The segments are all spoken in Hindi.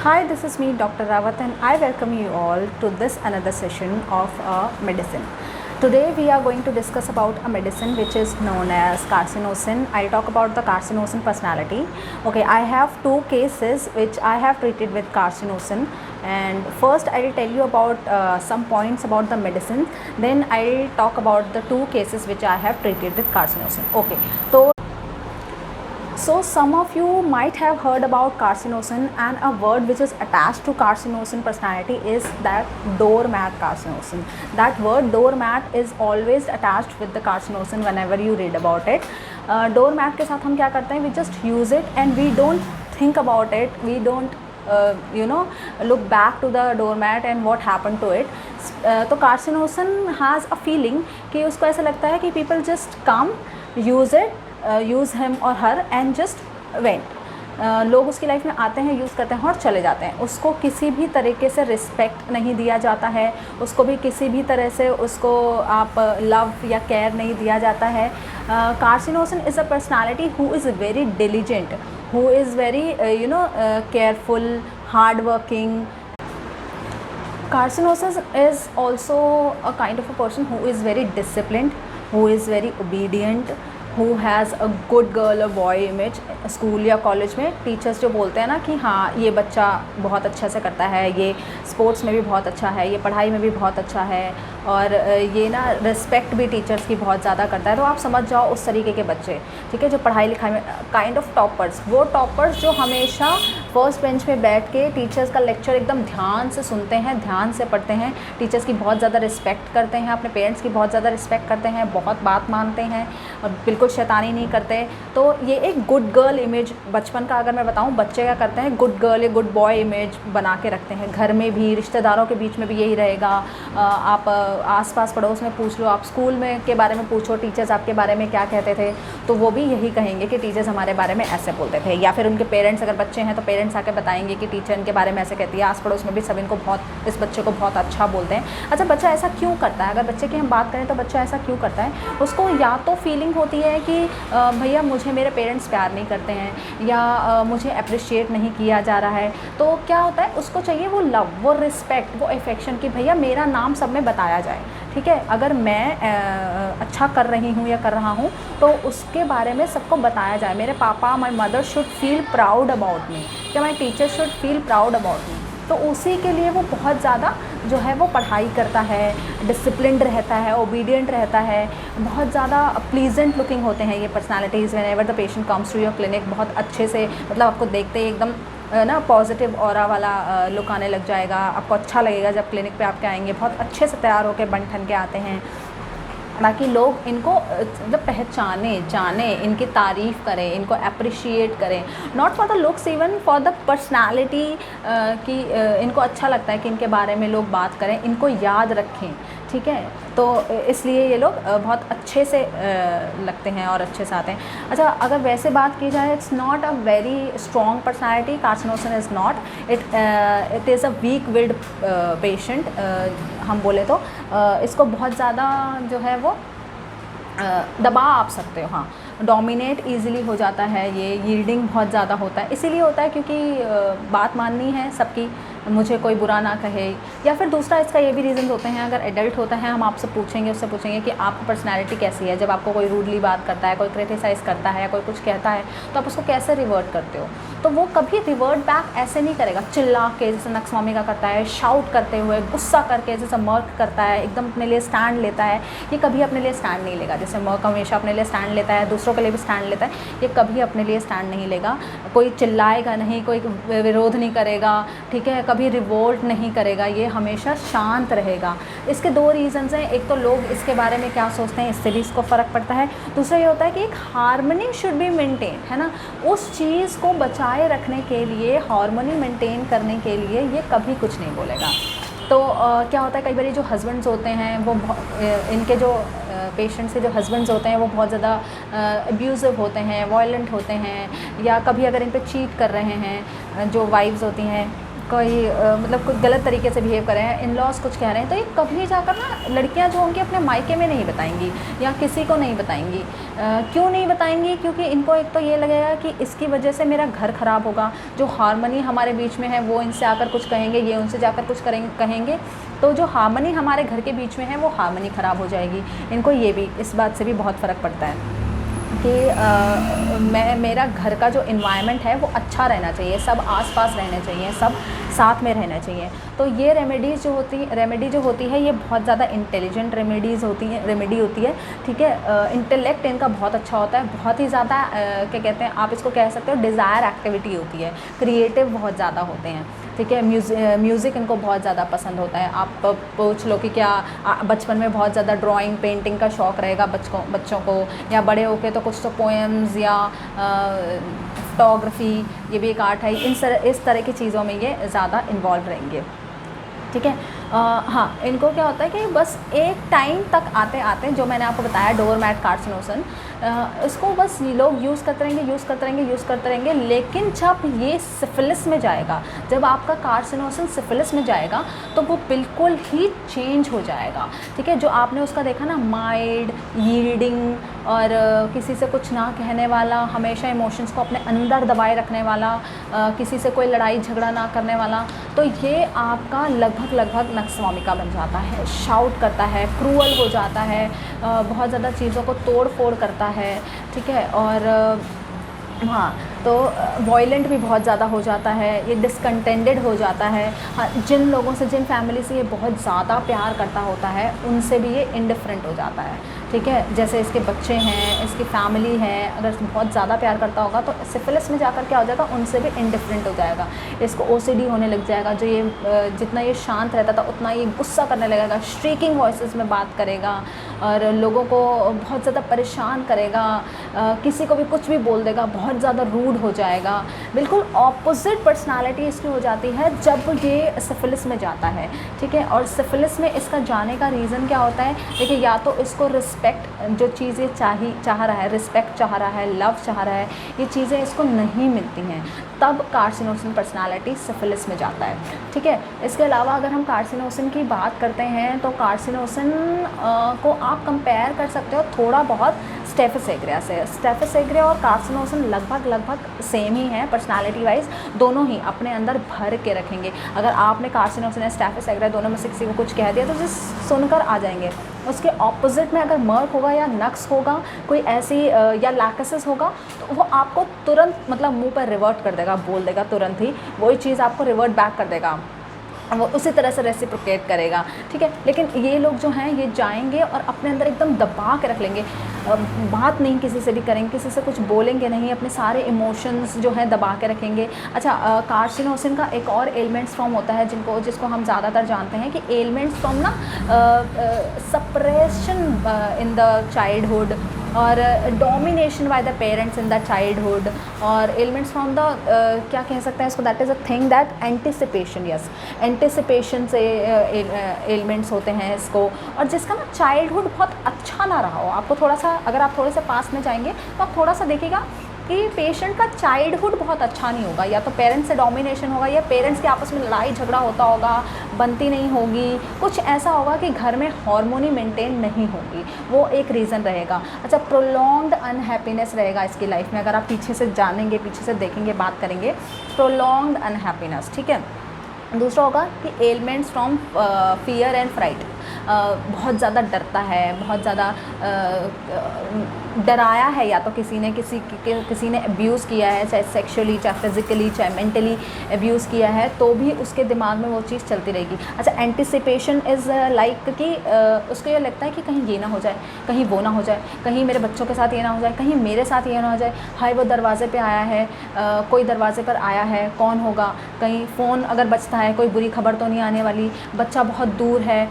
Hi, this is me, Dr. Rawat, and I welcome you all to this another session of medicine. Today we are going to discuss about a medicine which is known as carcinosin. I'll talk about the carcinosin personality. Okay, I have two cases which I have treated with carcinosin, and first I'll tell you about some points about the medicine. Then I'll talk about the two cases which I have treated with carcinosin. Okay, so some of you might have heard about carcinosin, and a word which is attached to carcinosin personality is that doormat carcinosin. That word doormat is always attached with the carcinosin whenever you read about it. Doormat के साथ हम क्या करते हैं, we just use it and we don't think about it, we don't look back to the doormat and what happened to it. तो carcinosin has a feeling कि उसको ऐसा लगता है कि people just come, use it, use him और हर एंड जस्ट वेंट। लोग उसकी लाइफ में आते हैं, यूज़ करते हैं और चले जाते हैं। उसको किसी भी तरीके से रिस्पेक्ट नहीं दिया जाता है, उसको भी किसी भी तरह से उसको आप लव या केयर नहीं दिया जाता है। Carcinosin is a personality who is very diligent, who is very careful, hard working. Carcinosis is also a kind of a person who is very disciplined, who is very obedient, who has a good girl or boy image. School या कॉलेज में टीचर्स जो बोलते हैं ना कि हाँ ये बच्चा बहुत अच्छा से करता है, ये स्पोर्ट्स में भी बहुत अच्छा है, ये पढ़ाई में भी बहुत अच्छा है, और ये ना रिस्पेक्ट भी टीचर्स की बहुत ज़्यादा करता है, तो आप समझ जाओ उस तरीके के बच्चे, ठीक है, जो पढ़ाई लिखाई में काइंड ऑफ टॉपर्स, वो टॉपर्स जो हमेशा फर्स्ट बेंच पे बैठ के टीचर्स का लेक्चर एकदम ध्यान से सुनते हैं, ध्यान से पढ़ते हैं, टीचर्स की बहुत ज़्यादा रिस्पेक्ट करते हैं, अपने पेरेंट्स की बहुत ज़्यादा रिस्पेक्ट करते हैं, बहुत बात मानते हैं और बिल्कुल शैतानी नहीं करते। तो ये एक गुड गर्ल इमेज बचपन का अगर मैं बताऊँ, बच्चे क्या करते हैं, गुड गर्ल या गुड बॉय इमेज बना के रखते हैं। घर में भी, रिश्तेदारों के बीच में भी यही रहेगा। आप आस-पास पड़ोस में पूछ लो, आप स्कूल में के बारे में पूछो, टीचर्स आपके बारे में क्या कहते थे, तो वो भी यही कहेंगे कि टीचर्स हमारे बारे में ऐसे बोलते थे। या फिर उनके पेरेंट्स अगर बच्चे हैं तो पेरेंट्स आके बताएंगे कि टीचर इनके बारे में ऐसे कहती है। आस पड़ोस में भी सब इनको बहुत, इस बच्चे को बहुत अच्छा बोलते हैं। अच्छा, बच्चा ऐसा क्यों करता है? अगर बच्चे की हम बात करें तो बच्चा ऐसा क्यों करता है? उसको या तो फीलिंग होती है कि भैया मुझे मेरे पेरेंट्स प्यार नहीं करते हैं, या मुझे अप्रिशिएट नहीं किया जा रहा है। तो क्या होता है, उसको चाहिए वो लव, वो रिस्पेक्ट, वो अफेक्शन कि भैया मेरा नाम सब में बताया जाए, ठीक है। अगर मैं अच्छा कर रही हूँ या कर रहा हूँ तो उसके बारे में सबको बताया जाए। मेरे पापा, my mother should feel proud about me, या my teacher should feel proud about me. तो उसी के लिए वो बहुत ज़्यादा जो है वो पढ़ाई करता है, डिसिप्लिन्ड रहता है, ओबीडियंट रहता है, बहुत ज़्यादा प्लीजेंट लुकिंग होते हैं ये personalities. Whenever the patient comes to your clinic, बहुत अच्छे से, मतलब आपको देखते ही एकदम ना पॉजिटिव ऑरा वाला लुक आने लग जाएगा। आपको अच्छा लगेगा जब क्लिनिक पे आपके आएंगे, बहुत अच्छे से तैयार होकर बन ठन के आते हैं, ताकि लोग इनको जब पहचाने, जाने, इनकी तारीफ़ करें, इनको अप्रिशिएट करें, not for the looks, even for the personality, कि इनको अच्छा लगता है कि इनके बारे में लोग बात करें, इनको याद रखें, ठीक है। तो इसलिए ये लोग बहुत अच्छे से लगते हैं और अच्छे से आते हैं। अच्छा, अगर वैसे बात की जाए, it's not a very strong personality, carcinosin is not, it is a weak willed patient. हम बोले तो इसको बहुत ज़्यादा जो है वो दबा आप सकते हो, हाँ, डोमिनेट ईज़िली हो जाता है, ये यील्डिंग बहुत ज़्यादा होता है। इसीलिए होता है क्योंकि बात माननी है सबकी, मुझे कोई बुरा ना कहे। या फिर दूसरा इसका ये भी रीज़न होते हैं, अगर एडल्ट होता है, हम आपसे पूछेंगे, उससे पूछेंगे कि आपकी पर्सनैलिटी कैसी है। जब आपको कोई रूडली बात करता है, कोई क्रिटिसाइज़ करता है या कोई कुछ कहता है, तो आप उसको कैसे रिवर्ट करते हो? तो वो कभी रिवर्ट बैक ऐसे नहीं करेगा, चिल्ला के जैसे नक्सवामी का करता है, शाउट करते हुए, गुस्सा करके जैसे मर्क करता है, एकदम अपने लिए स्टैंड लेता है। ये कभी अपने लिए स्टैंड नहीं लेगा। जैसे मर्क हमेशा अपने लिए स्टैंड लेता है, दूसरों के लिए भी स्टैंड लेता है, ये कभी अपने लिए स्टैंड नहीं लेगा। कोई चिल्लाएगा नहीं, कोई विरोध नहीं करेगा, ठीक है, कभी रिवोल्ट नहीं करेगा, ये हमेशा शांत रहेगा। इसके दो रीज़न्स हैं, एक तो लोग इसके बारे में क्या सोचते हैं, इससे भी इसको फ़र्क पड़ता है। दूसरा ये होता है कि एक हार्मनी शुड बी मेंटेन, है ना, उस चीज़ को बचाए रखने के लिए, हार्मनी मेंटेन करने के लिए ये कभी कुछ नहीं बोलेगा। तो क्या होता है, कई बार जो हस्बैंड्स होते हैं वो इनके जो पेशेंट्स के जो हस्बैंड्स होते हैं वो बहुत ज़्यादा अब्यूज़िव होते हैं, वायलेंट होते हैं, या कभी अगर इन पे चीट कर रहे हैं जो वाइफ्स होती हैं, कोई मतलब कुछ गलत तरीके से बिहेव कर रहे हैं, इन लॉज कुछ कह रहे हैं, तो ये कभी जाकर ना लड़कियां जो होंगी अपने मायके में नहीं बताएंगी या किसी को नहीं बताएंगी। क्यों नहीं बताएंगी? क्योंकि इनको एक तो ये लगेगा कि इसकी वजह से मेरा घर ख़राब होगा, जो हारमोनी हमारे बीच में है वो इनसे आकर कुछ कहेंगे, ये उनसे जाकर कुछ कहेंगे, तो जो हारमोनी हमारे घर के बीच में है वो हारमोनी ख़राब हो जाएगी। इनको ये भी, इस बात से भी बहुत फ़र्क पड़ता है कि मेरा घर का जो इन्वायरमेंट है वो अच्छा रहना चाहिए, सब आसपास रहने चाहिए, सब साथ में रहना चाहिए। तो ये रेमेडी जो होती है ये बहुत ज़्यादा इंटेलिजेंट रेमेडी होती है, ठीक है। इंटेलेक्ट इनका बहुत अच्छा होता है, बहुत ही ज़्यादा क्या कहते हैं, आप इसको कह सकते हो डिज़ायर एक्टिविटी होती है, क्रिएटिव बहुत ज़्यादा होते हैं, ठीक है। म्यूज़िक इनको बहुत ज़्यादा पसंद होता है। आप पूछ लो कि क्या बचपन में बहुत ज़्यादा ड्राइंग पेंटिंग का शौक़ रहेगा बच्चों को, या बड़े होके तो कुछ तो पोएम्स या फोटोग्राफी, ये भी एक आर्ट है, इस तरह की चीज़ों में ये ज़्यादा इन्वॉल्व रहेंगे, ठीक है। हाँ, इनको क्या होता है कि बस एक टाइम तक आते आते जो मैंने आपको बताया डोरमैट कार्सिनोसन, इसको बस लोग यूज़ करते रहेंगे, लेकिन जब ये सिफिलिस में जाएगा, जब आपका कार्सिनोसन सिफिलिस में जाएगा तो वो बिल्कुल ही चेंज हो जाएगा, ठीक है। जो आपने उसका देखा ना, माइल्ड, यील्डिंग और किसी से कुछ ना कहने वाला, हमेशा इमोशंस को अपने अंदर दबाए रखने वाला, किसी से कोई लड़ाई झगड़ा ना करने वाला, तो ये आपका लगभग नक्सवामिका बन जाता है, शाउट करता है, क्रूअल हो जाता है, बहुत ज़्यादा चीज़ों को तोड़ फोड़ करता है, ठीक है। और हाँ, तो वॉयलेंट भी बहुत ज़्यादा हो जाता है, ये डिसकंटेंटेड हो जाता है। हाँ, जिन लोगों से, जिन फैमिली से ये बहुत ज़्यादा प्यार करता होता है उनसे भी ये इंडिफरेंट हो जाता है, ठीक है। जैसे इसके बच्चे हैं, इसकी फैमिली है, अगर बहुत ज़्यादा प्यार करता होगा तो सिफिलिस में जाकर क्या हो जाएगा, उनसे भी इंडिफरेंट हो जाएगा। इसको OCD होने लग जाएगा, जो ये जितना ये शांत रहता था उतना ये गुस्सा करने लगेगा, स्ट्रीकिंग वॉइसेस में बात करेगा और लोगों को बहुत ज़्यादा परेशान करेगा, किसी को भी कुछ भी बोल देगा, बहुत ज़्यादा रूड हो जाएगा। बिल्कुल ऑपोजिट पर्सनालिटी इसकी हो जाती है जब ये सिफिलिस में जाता है, ठीक है। और सिफिलिस में इसका जाने का रीज़न क्या होता है? देखिए, या तो इसको रिस्पेक्ट, जो चीज़ें चाह रहा है, रिस्पेक्ट चाह रहा है, लव चाह रहा है, ये चीज़ें इसको नहीं मिलती हैं, तब कार्सिनोसिन पर्सनालिटी सिफिलिस में जाता है, ठीक है। इसके अलावा अगर हम कार्सिनोसिन की बात करते हैं तो कार्सिनोसिन को आप कंपेयर कर सकते हो थोड़ा बहुत स्टेफिस एग्रिया से। स्टेफिस एग्रिया और कार्सिनोसिन लगभग सेम ही है पर्सनालिटी वाइज, दोनों ही अपने अंदर भर के रखेंगे। अगर आपने कार्सिनोसिन या स्टेफिस एग्रिया दोनों में से किसी को कुछ कह दिया तो जिस सुनकर आ जाएंगे। उसके ऑपोजिट में अगर मर्क होगा या नक्स होगा, कोई ऐसी या लैकसिस होगा, तो वो आपको तुरंत मतलब मुंह पर रिवर्ट कर देगा, बोल देगा तुरंत ही, वही चीज़ आपको रिवर्ट बैक कर देगा, वो उसी तरह से रेसिप्रोकेट करेगा, ठीक है। लेकिन ये लोग जो हैं ये जाएंगे और अपने अंदर एकदम दबा के रख लेंगे, बात नहीं किसी से भी करेंगे, किसी से कुछ बोलेंगे नहीं, अपने सारे इमोशंस जो हैं दबा के रखेंगे। अच्छा, कार्सिनोसिन का एक और एलिमेंट्स फॉर्म होता है जिसको हम ज़्यादातर जानते हैं कि एलिमेंट्स फ्रॉम ना सप्रेशन इन द चाइल्डहुड और domination by the parents in the childhood, और एलिमेंट्स फ्रॉम द क्या कह सकते हैं इसको, that is a thing that anticipation, yes, anticipation से एलिमेंट्स होते हैं इसको। और जिसका ना चाइल्डहुड बहुत अच्छा ना रहा हो, आपको थोड़ा सा, अगर आप थोड़े से पास में जाएंगे तो आप थोड़ा सा देखिएगा कि पेशेंट का चाइल्डहुड बहुत अच्छा नहीं होगा, या तो पेरेंट्स से डोमिनेशन होगा, या पेरेंट्स के आपस में लड़ाई झगड़ा होता होगा, बनती नहीं होगी, कुछ ऐसा होगा कि घर में हार्मोनी मेंटेन नहीं होगी, वो एक रीज़न रहेगा। अच्छा, प्रोलॉन्ग्ड अनहैप्पीनेस रहेगा इसकी लाइफ में, अगर आप पीछे से जानेंगे, पीछे से देखेंगे, बात करेंगे, प्रोलॉन्ग्ड अनहैप्पीनेस, ठीक है। दूसरा होगा कि elements from fear and fright, बहुत ज़्यादा डरता है, बहुत ज़्यादा डराया है, या तो किसी ने अब्यूज़ किया है, चाहे सेक्सुअली, चाहे फिज़िकली, चाहे मेंटली अब्यूज़ किया है, तो भी उसके दिमाग में वो चीज़ चलती रहेगी। अच्छा, एंटिसिपेशन इज़ लाइक कि उसको ये लगता है कि कहीं ये ना हो जाए, कहीं वो ना हो जाए, कहीं मेरे बच्चों के साथ ये ना हो जाए, कहीं मेरे साथ ये ना हो जाए, हाय वो दरवाज़े पे आया है, कोई दरवाज़े पर आया है, कौन होगा, कहीं फ़ोन अगर बजता है कोई बुरी खबर तो नहीं आने वाली, बच्चा बहुत दूर है,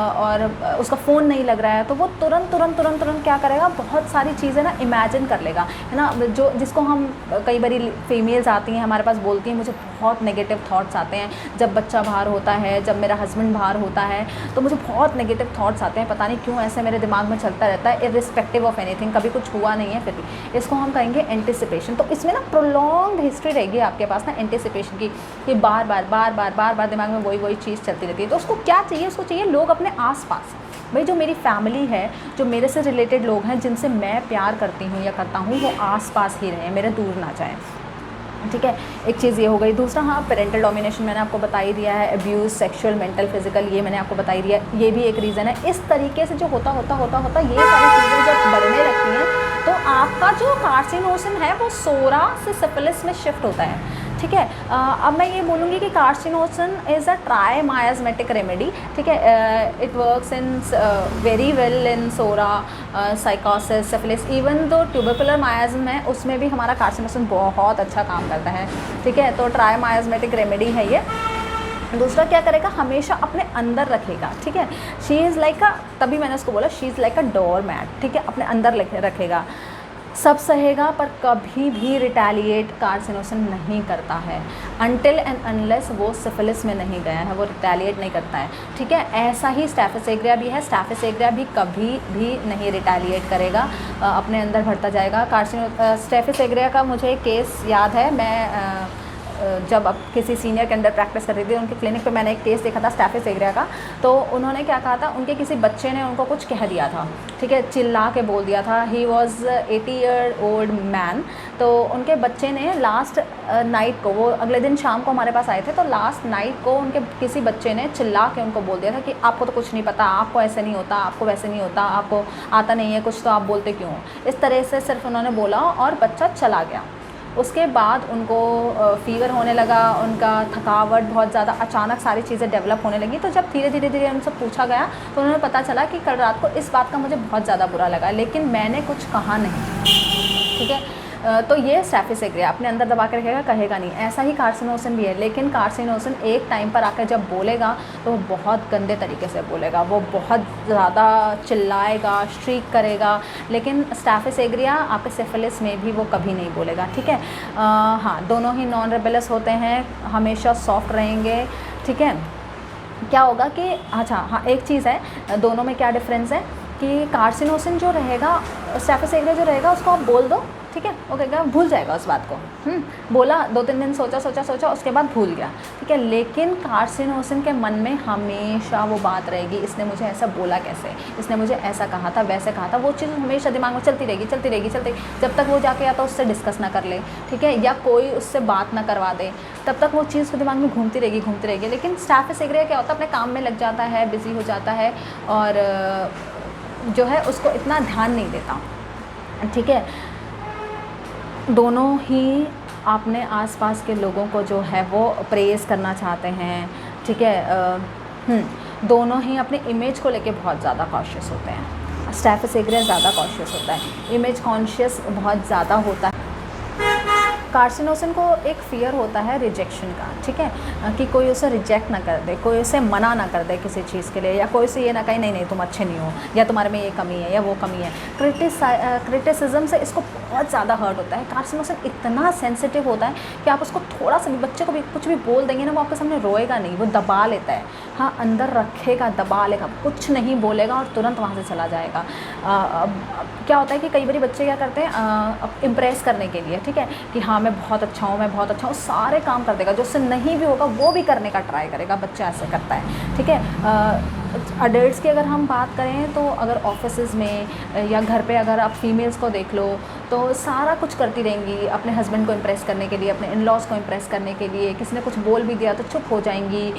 और उसका फ़ोन नहीं लग रहा है, तो वो तुरंत तुरंत तुरंत तुरंत क्या करेगा, बहुत सारी चीज़ें ना इमेजिन कर लेगा, है ना। जो जिसको हम कई बारी फीमेल्स आती हैं हमारे पास, बोलती हैं मुझे बहुत नेगेटिव थॉट्स आते हैं जब बच्चा बाहर होता है, जब मेरा हस्बैंड बाहर होता है, तो मुझे बहुत नेगेटिव थॉट्स आते हैं, पता नहीं क्यों ऐसे मेरे दिमाग में चलता रहता है, इर्रिस्पेक्टिव ऑफ एनीथिंग, कभी कुछ हुआ नहीं है फिर भी। इसको हम कहेंगे एंटिसिपेशन। तो इसमें ना प्रोलॉन्ग्ड हिस्ट्री रहेगी आपके पास ना एंटिसिपेशन की, कि बार बार बार बार बार बार दिमाग में वही चीज़ चलती रहती है। तो उसको क्या चाहिए, उसको चाहिए लोग अपने आसपास, भाई जो मेरी फैमिली है, जो मेरे से रिलेटेड लोग हैं, जिनसे मैं प्यार करती हूँ या करता हूँ, वो आसपास ही रहें, मेरे दूर ना जाएं। ठीक है, एक चीज़ ये हो गई। दूसरा, हाँ, पेरेंटल डोमिनेशन मैंने आपको बता ही दिया है, अब्यूज़, सेक्सुअल, मेंटल, फिजिकल, ये मैंने आपको बता ही दिया, ये भी एक रीज़न है। इस तरीके से जो होता ये सारी चीज़ें जब बढ़ने लगती हैं, तो आपका जो कार्सिनोसिन है वो सोरा से सिफिलिस में शिफ्ट होता है। ठीक है, अब मैं ये बोलूँगी कि carcinosin is a trimiasmatic remedy. ठीक है, it works in very well in psora, sycosis, syphilis, even though tubercular miasm है उसमें भी हमारा कार्सिनोसिन बहुत अच्छा काम करता है। ठीक है, तो ट्राइमायास्मेटिक रेमेडी है ये। दूसरा क्या करेगा, हमेशा अपने अंदर रखेगा। ठीक है, शी इज़ लाइक अ, तभी मैंने उसको बोला she is like a doormat. ठीक है, अपने अंदर रखेगा, सब सहेगा, पर कभी भी रिटेलिएट कार्सिनोसिन नहीं करता है, अनटिल एंड अनलेस वो सिफिलिस में नहीं गया है, वो रिटेलिएट नहीं करता है। ठीक है, ऐसा ही स्टैफिस एग्रिया भी है। स्टैफिस एग्रिया भी कभी भी नहीं रिटेलिएट करेगा, अपने अंदर भरता जाएगा। स्टैफिस एग्रिया का मुझे एक केस याद है, मैं जब अब किसी सीनियर के अंदर प्रैक्टिस कर रही थी, उनके क्लिनिक पे मैंने एक केस देखा था स्टैफिस एग्रिया का। तो उन्होंने क्या कहा था, उनके किसी बच्चे ने उनको कुछ कह दिया था। ठीक है, चिल्ला के बोल दिया था। He was 80 year old man. तो उनके बच्चे ने लास्ट नाइट को, वो अगले दिन शाम को हमारे पास आए थे, तो लास्ट नाइट को उनके किसी बच्चे ने चिल्ला के उनको बोल दिया था कि आपको तो कुछ नहीं पता, आपको ऐसे नहीं होता, आपको वैसे नहीं होता, आपको आता नहीं है कुछ, तो आप बोलते क्यों हो। इस तरह से सिर्फ उन्होंने बोला और बच्चा चला गया। उसके बाद उनको फ़ीवर होने लगा, उनका थकावट बहुत ज़्यादा, अचानक सारी चीज़ें डेवलप होने लगी। तो जब धीरे धीरे उनसे पूछा गया, तो उन्हें पता चला कि कल रात को इस बात का मुझे बहुत ज़्यादा बुरा लगा, लेकिन मैंने कुछ कहा नहीं। ठीक है, तो ये स्टैफिस एग्रिया अपने अंदर दबा के रखेगा, कहेगा नहीं। ऐसा ही कार्सिनोसिन भी है, लेकिन कार्सिनोसिन एक टाइम पर आकर जब बोलेगा तो वो बहुत गंदे तरीके से बोलेगा, वो बहुत ज़्यादा चिल्लाएगा, स्ट्रीक करेगा। लेकिन स्टैफिस एग्रिया आपके सिफिलिस में भी वो कभी नहीं बोलेगा। ठीक है, हाँ, दोनों ही नॉन रेबेलस होते हैं, हमेशा सॉफ्ट रहेंगे। ठीक है, क्या होगा कि अच्छा, हाँ, एक चीज़ है, दोनों में क्या डिफरेंस है कि कार्सिनोसिन जो रहेगा, स्टैफिस एग्रिया जो रहेगा, उसको आप बोल दो, ठीक है, वो कहेगा, भूल जाएगा उस बात को। बोला, 2-3 दिन सोचा, उसके बाद भूल गया। ठीक है, लेकिन कार्सिनोसिन के मन में हमेशा वो बात रहेगी, इसने मुझे ऐसा बोला कैसे, इसने मुझे ऐसा कहा था, वैसे कहा था, वो चीज़ हमेशा दिमाग में चलती रहेगी, जब तक वो जाके या तो उससे डिस्कस ना कर ले, ठीक है, या कोई उससे बात ना करवा दे, तब तक वो चीज़ को दिमाग में घूमती रहेगी। लेकिन स्टैफिस एग्रिया क्या होता है, अपने काम में लग जाता है, बिज़ी हो जाता है, और जो है उसको इतना ध्यान नहीं देता। ठीक है, दोनों ही अपने आसपास के लोगों को जो है वो प्रेज़ करना चाहते हैं। ठीक है, दोनों ही अपने इमेज को लेके बहुत ज़्यादा कॉशियस होते हैं। स्टैफिस एग्रिया ज़्यादा कॉशियस होता है, इमेज कॉन्शियस बहुत ज़्यादा होता है। कार्सिनोसिन को एक फ़ियर होता है रिजेक्शन का। ठीक है, कि कोई उसे रिजेक्ट ना कर दे, कोई उसे मना ना कर दे किसी चीज़ के लिए, या कोई से ये ना कहे नहीं तुम अच्छे नहीं हो, या तुम्हारे में ये कमी है या वो कमी है। क्रिटिसिज्म से इसको बहुत ज़्यादा हर्ट होता है। कार्सिनोसिन इतना सेंसिटिव होता है कि आप उसको थोड़ा सा भी, बच्चे को भी कुछ भी बोल देंगे ना, वो आपके सामने रोएगा नहीं, वो दबा लेता है। हाँ, अंदर रखेगा, दबा लेगा, कुछ नहीं बोलेगा और तुरंत वहाँ से चला जाएगा। अब क्या होता है कि कई बार बच्चे क्या करते हैं, इम्प्रेस करने के लिए, ठीक है, कि हाँ मैं बहुत अच्छा हूँ, सारे काम कर देगा, जो उससे नहीं भी होगा वो भी करने का ट्राई करेगा। बच्चा ऐसे करता है। ठीक है, अडल्ट्स की अगर हम बात करें तो अगर ऑफिसेज़ में या घर पे अगर आप फीमेल्स को देख लो तो सारा कुछ करती रहेंगी अपने हस्बैंड को इम्प्रेस करने के लिए, अपने इन लॉज़ को इम्प्रेस करने के लिए। किसी ने कुछ बोल भी दिया तो चुप हो जाएंगी,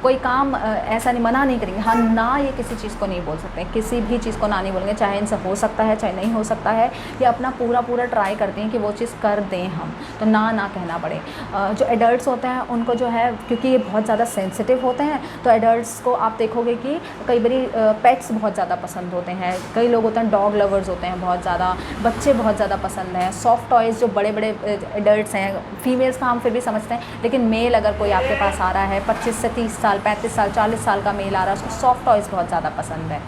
कोई काम ऐसा नहीं, मना नहीं करेंगे। हाँ, ना ये किसी चीज़ को नहीं बोल सकते, किसी भी चीज़ को ना नहीं बोलेंगे, चाहे इनसे हो सकता है चाहे नहीं हो सकता है, या अपना पूरा ट्राई करती हैं कि वो चीज़ कर दें हम, तो ना कहना पड़े। जो एडल्ट्स होते हैं उनको जो है, क्योंकि ये बहुत ज़्यादा सेंसिटिव होते हैं, तो एडल्ट्स को आप देखोगे कि कई बारी पेट्स बहुत ज़्यादा पसंद होते हैं। कई लोग होते हैं डॉग लवर्स होते हैं बहुत ज़्यादा, बच्चे बहुत बहुत ज़्यादा पसंद है। सॉफ्ट टॉयज़ जो बड़े बड़े एडल्ट्स हैं, फीमेल्स का हम फिर भी समझते हैं, लेकिन मेल अगर कोई आपके पास आ रहा है 25 से 30 साल, 35 साल, 40 साल का मेल आ रहा है, उसको सॉफ्ट टॉयज़ बहुत ज़्यादा पसंद है,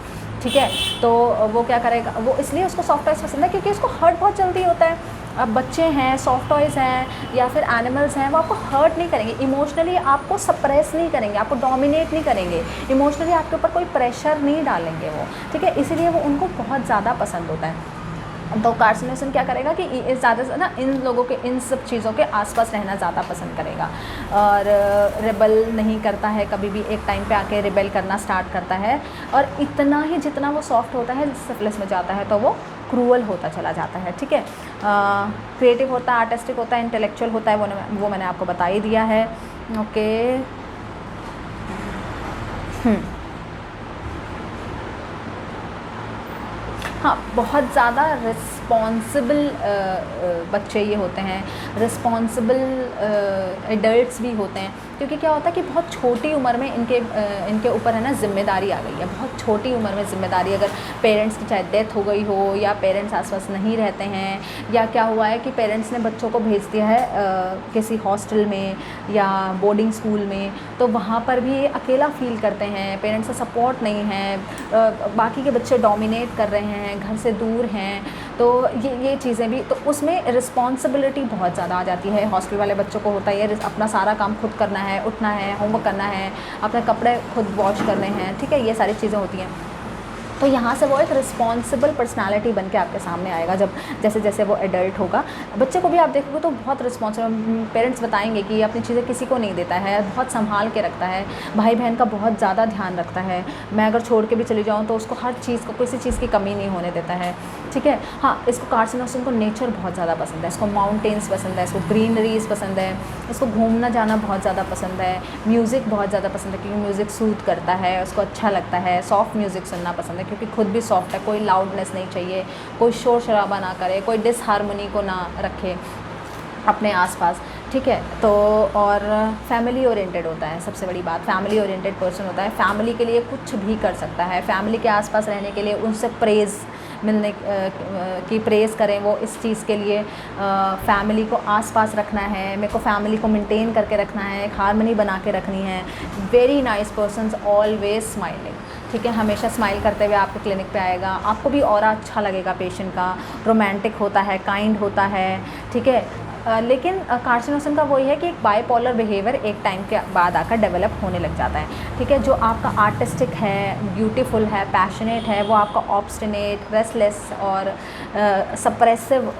ठीक है। तो वो क्या करेगा, वो इसलिए उसको सॉफ्ट टॉयज़ पसंद है क्योंकि उसको हर्ट बहुत जल्दी होता है। अब बच्चे हैं, सॉफ्ट टॉयज़ हैं या फिर एनिमल्स हैं, वो आपको हर्ट नहीं करेंगे, इमोशनली आपको सप्रेस नहीं करेंगे, आपको डोमिनेट नहीं करेंगे, इमोशनली आपके ऊपर कोई प्रेशर नहीं डालेंगे वो, ठीक है। इसीलिए वो उनको बहुत ज़्यादा पसंद होता है। तो कार्सिनोसिन क्या करेगा कि ज़्यादा से ना इन लोगों के, इन सब चीज़ों के आसपास रहना ज़्यादा पसंद करेगा और रिबेल नहीं करता है कभी भी, एक टाइम पे आके रिबेल करना स्टार्ट करता है और इतना ही जितना वो सॉफ्ट होता है सिफिलिस में जाता है तो वो क्रूअल होता चला जाता है, ठीक है। क्रिएटिव होता है, आर्टिस्टिक होता है, इंटेलेक्चुअल होता है, वो मैंने आपको बता ही दिया है, ओके। हाँ, बहुत ज़्यादा रिस्पॉन्सिबल बच्चे ये होते हैं, रिस्पॉन्सिबल एडल्ट्स भी होते हैं, क्योंकि क्या होता है कि बहुत छोटी उम्र में इनके ऊपर है ना ज़िम्मेदारी आ गई है। बहुत छोटी उम्र में ज़िम्मेदारी, अगर पेरेंट्स की चाहे डेथ हो गई हो या पेरेंट्स आसपास नहीं रहते हैं या क्या हुआ है कि पेरेंट्स ने बच्चों को भेज दिया है किसी हॉस्टल में या बोर्डिंग स्कूल में, तो वहाँ पर भी अकेला फ़ील करते हैं, पेरेंट्स का सपोर्ट नहीं है, बाकी के बच्चे डोमिनेट कर रहे हैं, घर से दूर हैं, तो ये चीज़ें भी, तो उसमें रिस्पॉन्सिबिलिटी बहुत ज़्यादा आ जाती है। हॉस्टल वाले बच्चों को होता है अपना सारा काम खुद करना है, उठना है, होमवर्क करना है, अपने कपड़े खुद वॉश करने हैं, ठीक है, ये सारी चीज़ें होती हैं। तो यहाँ से वो एक रिस्पॉन्सिबल पर्सनालिटी बन के आपके सामने आएगा जब जैसे जैसे वो एडल्ट होगा। बच्चे को भी आप देखोगे तो बहुत रिस्पॉन्सिबल, पेरेंट्स बताएंगे कि अपनी चीज़ें किसी को नहीं देता है, बहुत संभाल के रखता है, भाई बहन का बहुत ज़्यादा ध्यान रखता है, मैं अगर छोड़ के भी चली जाऊँ तो उसको हर चीज़ को, किसी चीज़ की कमी नहीं होने देता है, ठीक है। हाँ, इसको कार्सिनोसिन को नेचर बहुत ज़्यादा पसंद है, इसको माउंटेन्स पसंद है, इसको ग्रीनरीज पसंद है, इसको घूमना जाना बहुत ज़्यादा पसंद है, म्यूज़िक बहुत ज़्यादा पसंद है क्योंकि म्यूज़िक सूद करता है, उसको अच्छा लगता है, सॉफ्ट म्यूज़िक सुनना पसंद है क्योंकि खुद भी सॉफ्ट है, कोई लाउडनेस नहीं चाहिए, कोई शोर शराबा ना करे, कोई डिसहार्मनी को ना रखे अपने आसपास, ठीक है। तो और फैमिली ओरिएंटेड होता है, सबसे बड़ी बात, फैमिली ओरिएंटेड पर्सन होता है, फैमिली के लिए कुछ भी कर सकता है, फैमिली के आसपास रहने के लिए, उनसे प्रेज़ मिलने की प्रेज़ करें वो इस चीज़ के लिए, फैमिली को आसपास रखना है, मेरे को फैमिली को मेंटेन करके रखना है, एक हार्मनी बना के रखनी है। Very nice persons always smiling, ठीक है, हमेशा स्माइल करते हुए आपके क्लिनिक पे आएगा, आपको भी और अच्छा लगेगा पेशेंट का, रोमांटिक होता है, काइंड होता है, ठीक है। लेकिन कार्सिनोसिन का वही है कि एक बाइपोलर बिहेवियर एक टाइम के बाद आकर डेवलप होने लग जाता है, ठीक है। जो आपका आर्टिस्टिक है, ब्यूटीफुल है, पैशनेट है, वो आपका ऑब्स्टिनेट, रेस्टलेस और सप्रेसिव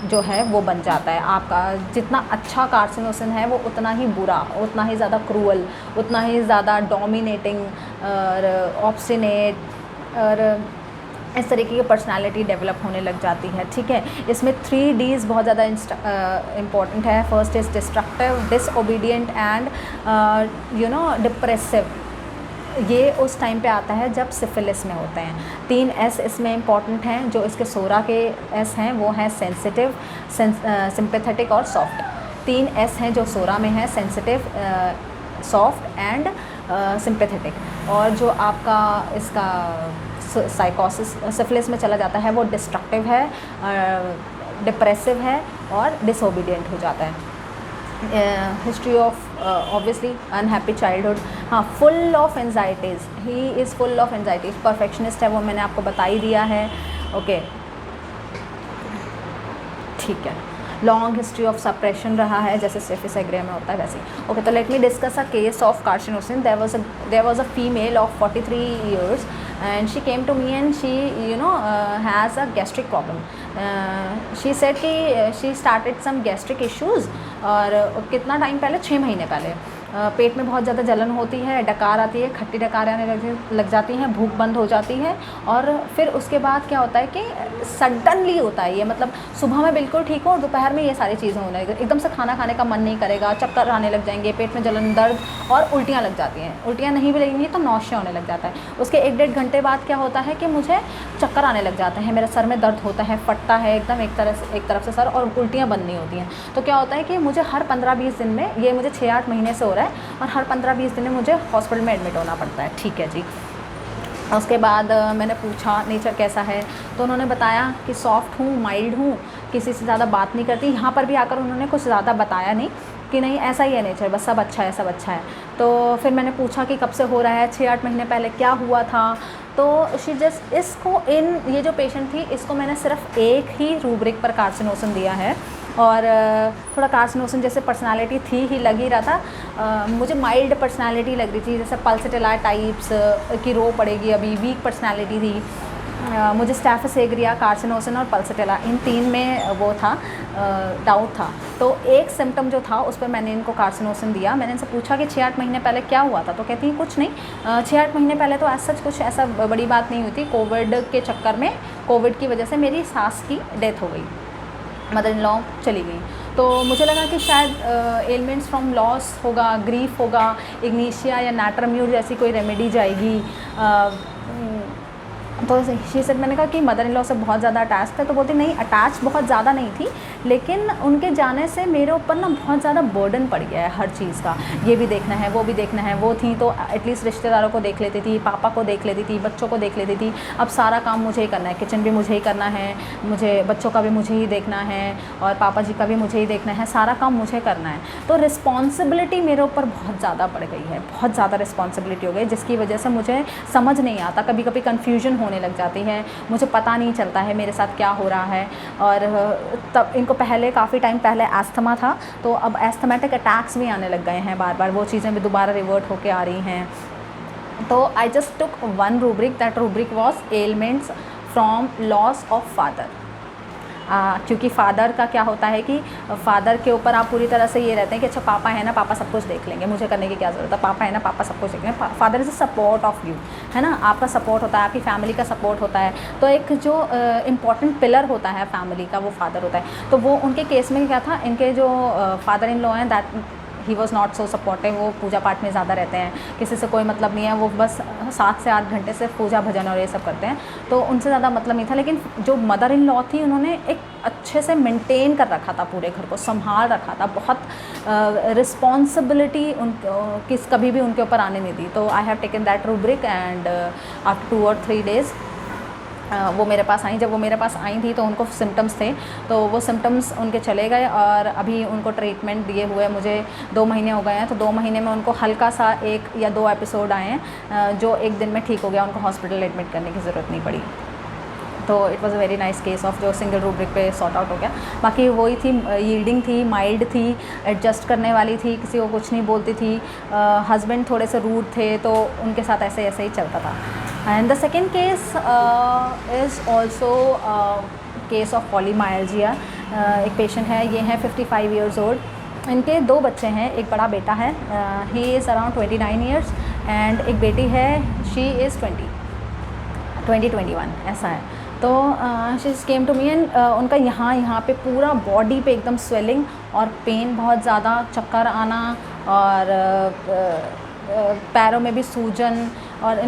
जो है वो बन जाता है। आपका जितना अच्छा कार्सिनोसिन है वो उतना ही बुरा, उतना ही ज़्यादा क्रूअल, उतना ही ज़्यादा डोमिनेटिंग और ऑब्स्टिनेट और इस तरीके की पर्सनालिटी डेवलप होने लग जाती है, ठीक है। इसमें 3 Ds बहुत ज़्यादा इम्पॉर्टेंट है। First is destructive, disobedient and depressive. ये उस टाइम पे आता है जब सिफिलिस में होते हैं। 3 S इसमें इम्पॉर्टेंट हैं, जो इसके सोरा के S हैं वो हैं सेंसिटिव, सिंपैथेटिक और सॉफ्ट। 3 S हैं जो सोरा में है, सेंसिटिव, सॉफ्ट एंड सिंपैथेटिक। और जो आपका इसका साइकोसिस सिफिलिस में चला जाता है वो डिस्ट्रक्टिव है, डिप्रेसिव है और डिसओबीडियंट हो जाता है। History of obviously unhappy childhood, हाँ, full of anxieties, he is full of anxieties, perfectionist है, वो मैंने आपको बता ही दिया है, ओके, ठीक है। लॉन्ग हिस्ट्री ऑफ सप्रेशन रहा है, जैसे सिफिलिस एग्रे में होता है वैसे ही, ओके। तो let me discuss a case of carcinosin. There was a female of 43 years and she came to me and she has a gastric problem. She said कि she started some gastric issues और कितना टाइम पहले, 6 महीने पहले पेट में बहुत ज़्यादा जलन होती है, डकार आती है, खट्टी डकार आने लग जाती हैं, भूख बंद हो जाती है और फिर उसके बाद क्या होता है कि सडनली होता है ये, मतलब सुबह में बिल्कुल ठीक हो और दोपहर में ये सारी चीज़ें होने लगी, एकदम से खाना खाने का मन नहीं करेगा, चक्कर आने लग जाएंगे, पेट में जलन, दर्द और उल्टियाँ लग जाती हैं। उल्टियाँ नहीं भी लगेंगी तो नौशिया होने लग जाता है। उसके 1-1.5 घंटे बाद क्या होता है कि मुझे चक्कर आने लग जाते हैं, मेरे सर में दर्द होता है, फटता है एकदम एक तरफ से सर, और उल्टियाँ बंद नहीं होती हैं। तो क्या होता है कि मुझे हर 15-20 दिन में, ये मुझे 6-8 महीने से हो रहा है, और हर 15-20 दिन में मुझे हॉस्पिटल में एडमिट होना पड़ता है, ठीक है जी। उसके बाद मैंने पूछा नेचर कैसा है, तो उन्होंने बताया कि सॉफ्ट हूँ, माइल्ड हूँ, किसी से ज़्यादा बात नहीं करती। यहाँ पर भी आकर उन्होंने कुछ ज़्यादा बताया नहीं कि नहीं ऐसा ही है नेचर, बस सब अच्छा है, सब अच्छा है। तो फिर मैंने पूछा कि कब से हो रहा है, 6-8 महीने पहले क्या हुआ था। तो शी जस्ट इसको ये जो पेशेंट थी इसको मैंने सिर्फ एक ही रूब्रिक पर कार्सिनोसिन दिया है, और थोड़ा कार्सिनोसिन जैसे पर्सनालिटी थी ही, लग ही रहा था। मुझे माइल्ड पर्सनालिटी लग रही थी, जैसे पल्सिटेला टाइप्स की रो पड़ेगी, अभी वीक पर्सनालिटी थी। मुझे स्टैफिस एग्रिया, कार्सिनोसिन और पल्सिटेला, इन 3 में वो था, डाउट था। तो एक सिम्टम जो था उस पर मैंने इनको कार्सिनोसिन दिया। मैंने इनसे पूछा कि 6-8 महीने पहले क्या हुआ था, तो कहती है कुछ नहीं, 6-8 महीने पहले तो ऐसा कुछ ऐसा बड़ी बात नहीं हुई थी। कोविड के चक्कर में, कोविड की वजह से मेरी सास की डेथ हो गई, मदर इन लॉ चली गई। तो मुझे लगा कि शायद एलिमेंट्स फ्रॉम लॉस होगा, ग्रीफ होगा, इग्नीशिया या नाट्रम्यूर जैसी कोई रेमेडी जाएगी। तो शी सेड, मैंने कहा कि मदर इन लॉ से बहुत ज़्यादा अटैच थे, तो बोलती नहीं अटैच बहुत ज़्यादा नहीं थी, लेकिन उनके जाने से मेरे ऊपर ना बहुत ज़्यादा बर्डन पड़ गया है हर चीज़ का, ये भी देखना है, वो भी देखना है। वो थी तो एटलीस्ट रिश्तेदारों को देख लेती थी, पापा को देख लेती थी, बच्चों को देख लेती थी। अब सारा काम मुझे ही करना है, किचन भी मुझे ही करना है, मुझे बच्चों का भी मुझे ही देखना है, और पापा जी का भी मुझे ही देखना है, सारा काम मुझे करना है। तो रिस्पॉन्सिबिलिटी मेरे ऊपर बहुत ज़्यादा बढ़ गई है, बहुत ज़्यादा रिस्पॉन्सिबिलिटी हो गई, जिसकी वजह से मुझे समझ नहीं आता, कभी कभी कन्फ्यूजन होने लग जाती है, मुझे पता नहीं चलता है मेरे साथ क्या हो रहा है। और तब इनको पहले काफ़ी टाइम पहले एस्थमा था, तो अब एस्थमेटिक अटैक्स भी आने लग गए हैं बार बार, वो चीज़ें भी दोबारा रिवर्ट होके आ रही हैं। तो I just took one rubric, that rubric was elements from loss of father. क्योंकि फ़ादर का क्या होता है कि फ़ादर के ऊपर आप पूरी तरह से ये रहते हैं कि अच्छा पापा है ना, पापा सब कुछ देख लेंगे, मुझे करने की क्या ज़रूरत है, पापा है ना, पापा सब कुछ देख लेंगे। Father is a support of you, है ना, आपका सपोर्ट होता है, आपकी फैमिली का सपोर्ट होता है। तो एक जो इम्पॉर्टेंट पिलर होता है फैमिली का, वो फादर होता है। तो वो उनके केस में क्या था, इनके जो फादर इन लॉ हैं, that he was not so supportive. वो पूजा पाठ में ज़्यादा रहते हैं, किसी से कोई मतलब नहीं है, वो बस 7 से 8 घंटे से पूजा भजन और ये सब करते हैं, तो उनसे ज़्यादा मतलब नहीं था। लेकिन जो मदर इन लॉ थी, उन्होंने एक अच्छे से मेंटेन कर रखा था, पूरे घर को संभाल रखा था, बहुत रिस्पॉन्सिबिलिटी किस कभी भी उनके ऊपर आने नहीं दी। तो I have taken that rubric, and after 2 or 3 days वो मेरे पास आई। जब वो मेरे पास आई थी तो उनको सिम्टम्स थे, तो वो सिम्टम्स उनके चले गए, और अभी उनको ट्रीटमेंट दिए हुए मुझे 2 महीने हो गए हैं। तो 2 महीने में उनको हल्का सा 1 या 2 एपिसोड आए हैं, जो 1 दिन में ठीक हो गया, उनको हॉस्पिटल एडमिट करने की ज़रूरत नहीं पड़ी। तो it was a very nice case of जो सिंगल रूब्रिक पे सॉर्ट आउट हो गया। बाकी वही थी, यील्डिंग थी, माइल्ड थी, एडजस्ट करने वाली थी, किसी को कुछ नहीं बोलती थी। हस्बैंड थोड़े से रूड थे, तो उनके साथ ऐसे ऐसे ही चलता था। And the second case is also case of polymyalgia. एक पेशेंट है, ये हैं 55 ईयर्स ओल्ड। इनके 2 बच्चे हैं, एक बड़ा बेटा है, he is around 29 years, and एक बेटी है, शी इज़ 21 ऐसा है। तो she came to me, and उनका यहाँ पे पूरा बॉडी पे एकदम स्वेलिंग और पेन बहुत ज़्यादा, चक्कर आना, और पैरों में भी सूजन, और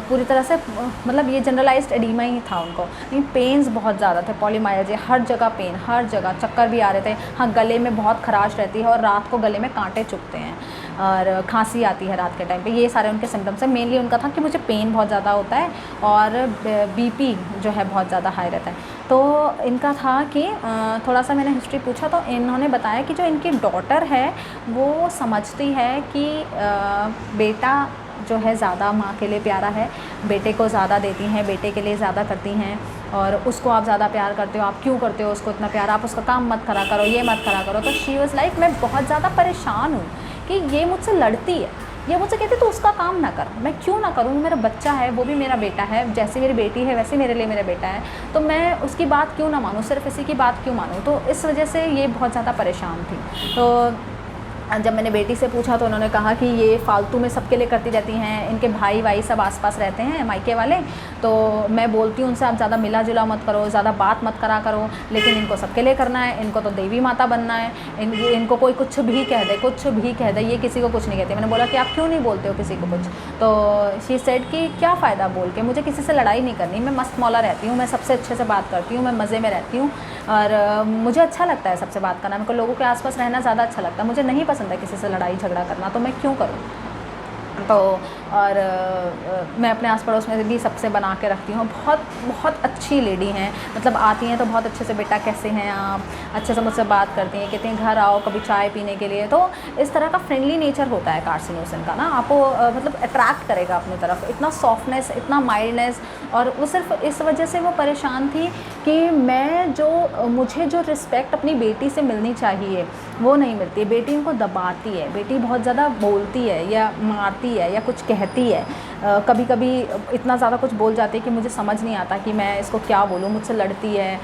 पूरी तरह से मतलब ये जनरलाइज्ड एडीमा ही था उनको, लेकिन पेन्स बहुत ज़्यादा थे, पॉलीमायल्जिया, हर जगह पेन, हर जगह, चक्कर भी आ रहे थे। हाँ, गले में बहुत खराश रहती है, और रात को गले में कांटे चुभते हैं, और खांसी आती है रात के टाइम पे। ये सारे उनके सिम्टम्स हैं। मेनली उनका था कि मुझे पेन बहुत ज़्यादा होता है, और बीपी जो है बहुत ज़्यादा हाई रहता है। तो इनका था कि थोड़ा सा मैंने हिस्ट्री पूछा, तो इन्होंने बताया कि जो इनकी डॉटर है वो समझती है कि बेटा जो है ज़्यादा माँ के लिए प्यारा है, बेटे को ज़्यादा देती हैं, बेटे के लिए ज़्यादा करती हैं, और उसको आप ज़्यादा प्यार करते हो, आप क्यों करते हो उसको इतना प्यार, आप उसका काम मत करा करो, ये मत करा करो। तो शी वाज़ लाइक, मैं बहुत ज़्यादा परेशान हूँ कि ये मुझसे लड़ती है, ये मुझसे कहती तो उसका काम ना कर, मैं क्यों ना करूँ, मेरा बच्चा है, वो भी मेरा बेटा है, जैसे मेरी बेटी है वैसे मेरे लिए मेरा बेटा है, तो मैं उसकी बात क्यों ना मानूँ, सिर्फ इसी की बात क्यों मानूँ। तो इस वजह से ये बहुत ज़्यादा परेशान थी। तो जब मैंने बेटी से पूछा तो उन्होंने कहा कि ये फालतू में सबके लिए करती रहती हैं, इनके भाई वाई सब आसपास रहते हैं मायके वाले, तो मैं बोलती हूँ उनसे आप ज़्यादा मिला जुला मत करो, ज़्यादा बात मत करा करो, लेकिन इनको सबके लिए करना है, इनको तो देवी माता बनना है, इनको कोई कुछ भी कह दे, कुछ भी कह दे, ये किसी को कुछ नहीं कहती। मैंने बोला कि आप क्यों नहीं बोलते हो किसी को कुछ, तो शी सेड कि क्या फ़ायदा बोल के, मुझे किसी से लड़ाई नहीं करनी, मैं मस्त मौला रहती हूँ, मैं सबसे अच्छे से बात करती हूँ, मैं मज़े में रहती हूँ, और मुझे अच्छा लगता है सबसे बात करना, मेरे को लोगों के आसपास रहना ज़्यादा अच्छा लगता है, मुझे नहीं पसंद है किसी से लड़ाई झगड़ा करना, तो मैं क्यों करूँ। तो और मैं अपने आस पड़ोस में भी सबसे बना के रखती हूँ। बहुत बहुत अच्छी लेडी हैं, मतलब आती हैं तो बहुत अच्छे से, बेटा कैसे हैं आप, अच्छे से मुझसे बात करती हैं, कहती हैं घर आओ कभी चाय पीने के लिए। तो इस तरह का फ्रेंडली नेचर होता है कार्सिनोसिन का ना, आपको मतलब अट्रैक्ट करेगा अपनी तरफ, इतना सॉफ्टनेस, इतना माइल्डनेस। और वो सिर्फ इस वजह से वो परेशान थी कि मुझे जो रिस्पेक्ट अपनी बेटी से मिलनी चाहिए वो नहीं मिलती है। बेटी उनको दबाती है, बेटी बहुत ज़्यादा बोलती है या मारती है या कुछ कहती है, कभी कभी इतना ज़्यादा कुछ बोल जाती है कि मुझे समझ नहीं आता कि मैं इसको क्या बोलूँ, मुझसे लड़ती है,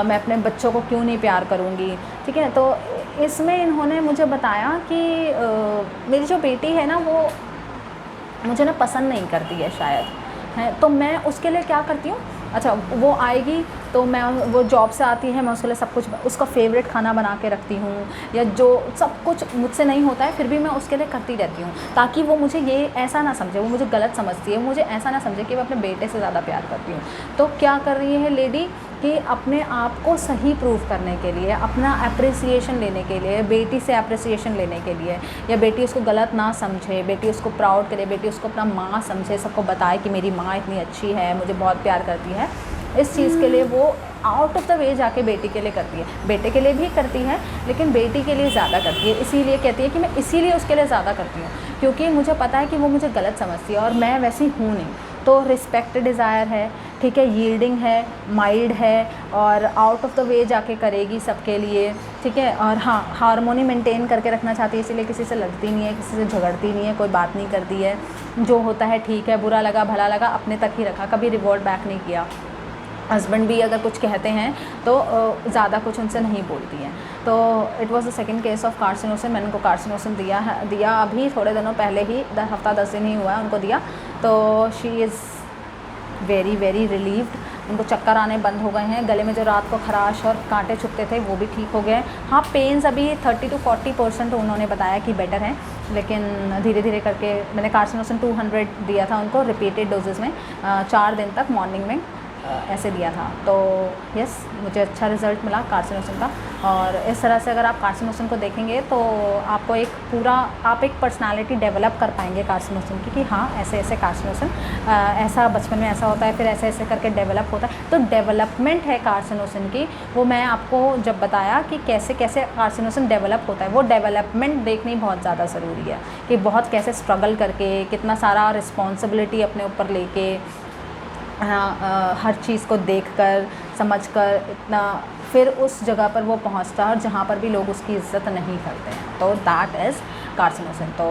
मैं अपने बच्चों को क्यों नहीं प्यार करूँगी, ठीक है। तो इसमें इन्होंने मुझे बताया कि मेरी जो बेटी है ना वो मुझे ना पसंद नहीं करती है शायद, है। तो मैं उसके लिए क्या करती हूँ, अच्छा वो आएगी तो मैं, वो जॉब से आती है, मैं उसके लिए सब कुछ, उसका फेवरेट खाना बना के रखती हूँ, या जो सब कुछ मुझसे नहीं होता है फिर भी मैं उसके लिए करती रहती हूँ, ताकि वो मुझे ये ऐसा ना समझे, वो मुझे गलत समझती है, मुझे ऐसा ना समझे कि मैं अपने बेटे से ज़्यादा प्यार करती हूँ। तो क्या कर रही है लेडी कि अपने आप को सही प्रूव करने के लिए, अपना अप्रिसिएशन लेने के लिए, बेटी से अप्रिसिएशन लेने के लिए, या बेटी उसको गलत ना समझे, बेटी उसको प्राउड करे, बेटी उसको अपना माँ समझे, सबको बताए कि मेरी माँ इतनी अच्छी है, मुझे बहुत प्यार करती है, इस चीज़ के लिए वो आउट ऑफ द वे जाके बेटी के लिए करती है। बेटे के लिए भी करती है लेकिन बेटी के लिए ज़्यादा करती है, इसीलिए कहती है कि मैं इसीलिए उसके लिए ज़्यादा करती हूँ क्योंकि मुझे पता है कि वो मुझे गलत समझती है और मैं वैसी हूँ नहीं। तो रिस्पेक्ट डिज़ायर है, ठीक है, यील्डिंग है, माइल्ड है, और आउट ऑफ द वे जाके करेगी सबके लिए, ठीक है। और हाँ, हार्मोनी मेंटेन करके रखना चाहती है, इसीलिए किसी से लड़ती नहीं है, किसी से झगड़ती नहीं है, कोई बात नहीं करती है, जो होता है ठीक है, बुरा लगा भला लगा अपने तक ही रखा, कभी रिवॉर्ट बैक नहीं किया। हस्बैंड भी अगर कुछ कहते हैं तो ज़्यादा कुछ उनसे नहीं बोलती हैं। तो it was the second case of carcinosin. मैंने उनको कार्सिनोसिन दिया अभी थोड़े दिनों पहले ही, हफ्ता 10 दिन ही हुआ है उनको दिया। तो she is very very relieved. उनको चक्कर आने बंद हो गए हैं, गले में जो रात को खराश और कांटे चुभते थे वो भी ठीक हो गए। हाँ, पेन्स अभी 30 to 40% उन्होंने बताया कि बेटर हैं, लेकिन धीरे धीरे करके मैंने कार्सिनोसिन 200 दिया था उनको रिपीटेड डोजेज़ में 4 दिन तक मॉर्निंग में ऐसे दिया था। तो यस, मुझे अच्छा रिज़ल्ट मिला कार्सिनोसिन का। और इस तरह से अगर आप कार्सिनोसिन को देखेंगे तो आपको आप एक पर्सनालिटी डेवलप कर पाएंगे कार्सिनोसिन की, कि हाँ ऐसे ऐसे कार्सिनोसिन ऐसा बचपन में ऐसा होता है, फिर ऐसे ऐसे करके डेवलप होता है। तो डेवलपमेंट है कार्सिनोसिन की, वो मैं आपको जब बताया कि कैसे कैसे कार्सिनोसिन डेवलप होता है, वो डेवलपमेंट देखनी बहुत ज़्यादा ज़रूरी है कि बहुत कैसे स्ट्रगल करके, कितना सारा रिस्पॉन्सिबिलिटी अपने ऊपर लेके, हर चीज़ को देखकर समझकर इतना, फिर उस जगह पर वो पहुंचता है और जहाँ पर भी लोग उसकी इज़्ज़त नहीं करते हैं। तो दैट इज़ कार्सिनोसिन। तो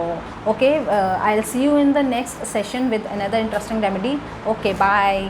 okay, I will see you in the next session with another interesting remedy. Okay, bye.